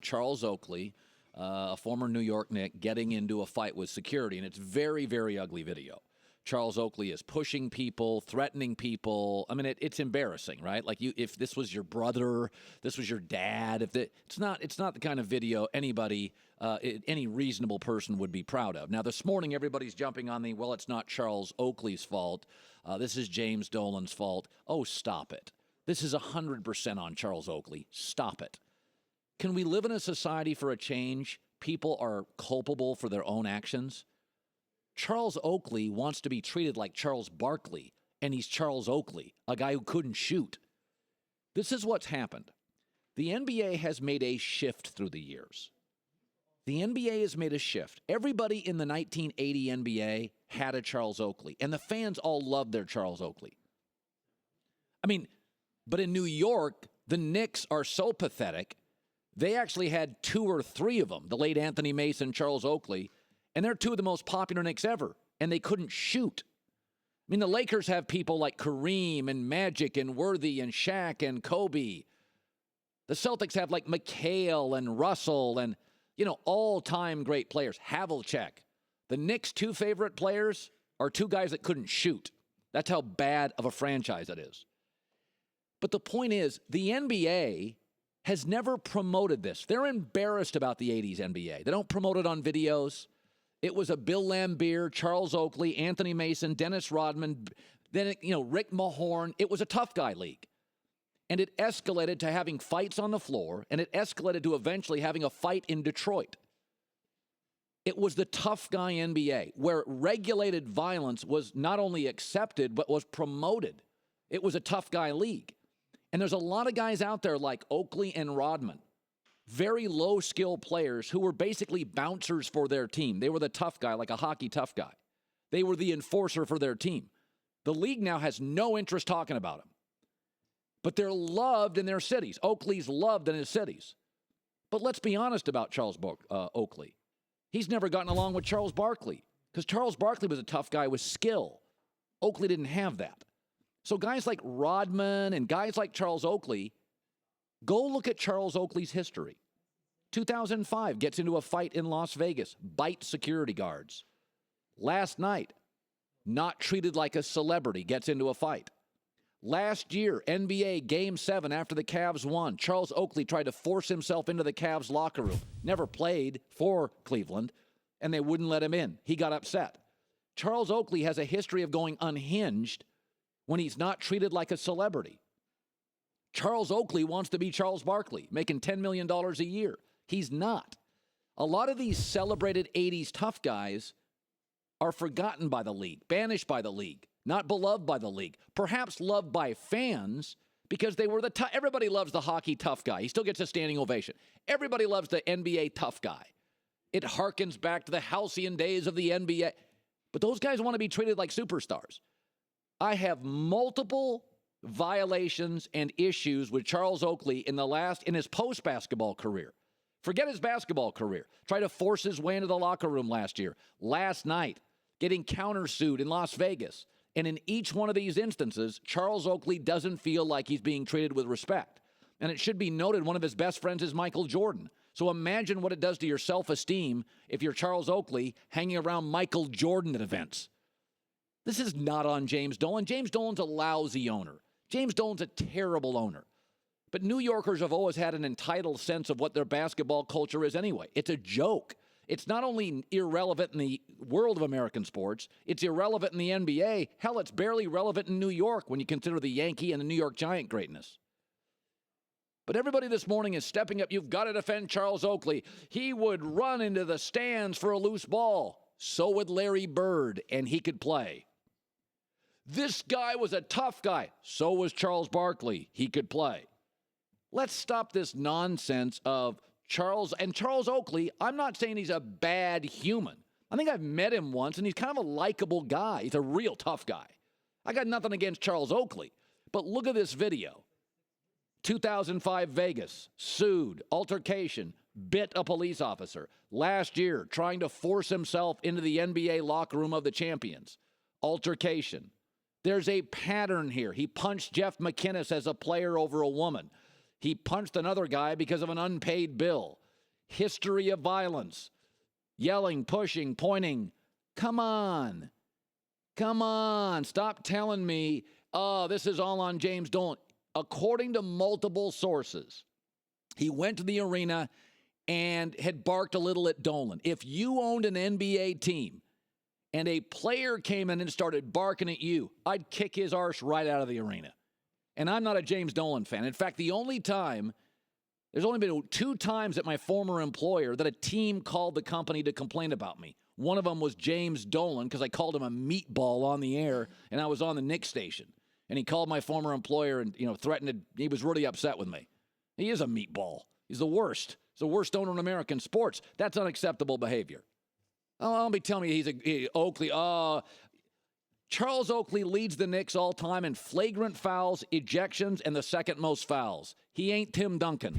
Charles Oakley, a former New York Knick, getting into a fight with security, and it's very, very ugly video. Charles Oakley is pushing people, threatening people. I mean, it's embarrassing, right? Like if this was your brother, this was your dad. It's not the kind of video anybody, any reasonable person would be proud of. Now, this morning, everybody's jumping on it's not Charles Oakley's fault. This is James Dolan's fault. Oh, stop it. This is 100% on Charles Oakley. Stop it. Can we live in a society for a change? People are culpable for their own actions. Charles Oakley wants to be treated like Charles Barkley, and he's Charles Oakley, a guy who couldn't shoot. This is what's happened. The NBA has made a shift through the years. The NBA has made a shift. Everybody in the 1980 NBA had a Charles Oakley, and the fans all loved their Charles Oakley. I mean, but in New York, the Knicks are so pathetic. They actually had 2 or 3 of them, the late Anthony Mason, Charles Oakley, and they're 2 of the most popular Knicks ever, and they couldn't shoot. I mean, the Lakers have people like Kareem and Magic and Worthy and Shaq and Kobe. The Celtics have like McHale and Russell and, all-time great players. Havlicek. The Knicks' 2 favorite players are 2 guys that couldn't shoot. That's how bad of a franchise it is. But the point is, the NBA has never promoted this. They're embarrassed about the 80s NBA. They don't promote it on videos. It was a Bill Laimbeer, Charles Oakley, Anthony Mason, Dennis Rodman, then, Rick Mahorn. It was a tough guy league. And it escalated to having fights on the floor, and it escalated to eventually having a fight in Detroit. It was the tough guy NBA, where regulated violence was not only accepted, but was promoted. It was a tough guy league. And there's a lot of guys out there like Oakley and Rodman, very low-skill players who were basically bouncers for their team. They were the tough guy, like a hockey tough guy. They were the enforcer for their team. The league now has no interest talking about them. But they're loved in their cities. Oakley's loved in his cities. But let's be honest about Charles Oakley. He's never gotten along with Charles Barkley because Charles Barkley was a tough guy with skill. Oakley didn't have that. So guys like Rodman and guys like Charles Oakley, go look at Charles Oakley's history. 2005, gets into a fight in Las Vegas, bites security guards. Last night, not treated like a celebrity, gets into a fight. Last year, NBA Game 7 after the Cavs won, Charles Oakley tried to force himself into the Cavs locker room. Never played for Cleveland, and they wouldn't let him in. He got upset. Charles Oakley has a history of going unhinged when he's not treated like a celebrity. Charles Oakley wants to be Charles Barkley, making $10 million a year. He's not. A lot of these celebrated 80s tough guys are forgotten by the league, banished by the league, not beloved by the league, perhaps loved by fans because they were everybody loves the hockey tough guy. He still gets a standing ovation. Everybody loves the NBA tough guy. It harkens back to the halcyon days of the NBA. But those guys want to be treated like superstars. I have multiple violations and issues with Charles Oakley in his post-basketball career. Forget his basketball career. Tried to force his way into the locker room last year. Last night, getting countersued in Las Vegas. And in each one of these instances, Charles Oakley doesn't feel like he's being treated with respect. And it should be noted, one of his best friends is Michael Jordan. So imagine what it does to your self-esteem if you're Charles Oakley hanging around Michael Jordan at events. This is not on James Dolan. James Dolan's a lousy owner. James Dolan's a terrible owner. But New Yorkers have always had an entitled sense of what their basketball culture is anyway. It's a joke. It's not only irrelevant in the world of American sports, it's irrelevant in the NBA. Hell, it's barely relevant in New York when you consider the Yankee and the New York Giant greatness. But everybody this morning is stepping up. You've got to defend Charles Oakley. He would run into the stands for a loose ball. So would Larry Bird, and he could play. This guy was a tough guy. So was Charles Barkley. He could play. Let's stop this nonsense of Charles Oakley. I'm not saying he's a bad human. I think I've met him once, and he's kind of a likable guy. He's a real tough guy. I got nothing against Charles Oakley. But look at this video. 2005 Vegas, sued, altercation, bit a police officer. Last year, trying to force himself into the NBA locker room of the champions. Altercation. There's a pattern here. He punched Jeff McInnes as a player over a woman. He punched another guy because of an unpaid bill. history of violence, yelling, pushing, pointing. Come on. Come on. Stop telling me, oh, this is all on James Dolan. According to multiple sources, he went to the arena and had barked a little at Dolan. If you owned an NBA team and a player came in and started barking at you, I'd kick his arse right out of the arena. And I'm not a James Dolan fan. In fact, there's only been 2 times at my former employer that a team called the company to complain about me. One of them was James Dolan because I called him a meatball on the air, and I was on the Knicks station. And he called my former employer and, threatened. He was really upset with me. He is a meatball. He's the worst. He's the worst owner in American sports. That's unacceptable behavior. Oh, don't be telling me Oakley. Charles Oakley leads the Knicks all time in flagrant fouls, ejections, and the second most fouls. He ain't Tim Duncan.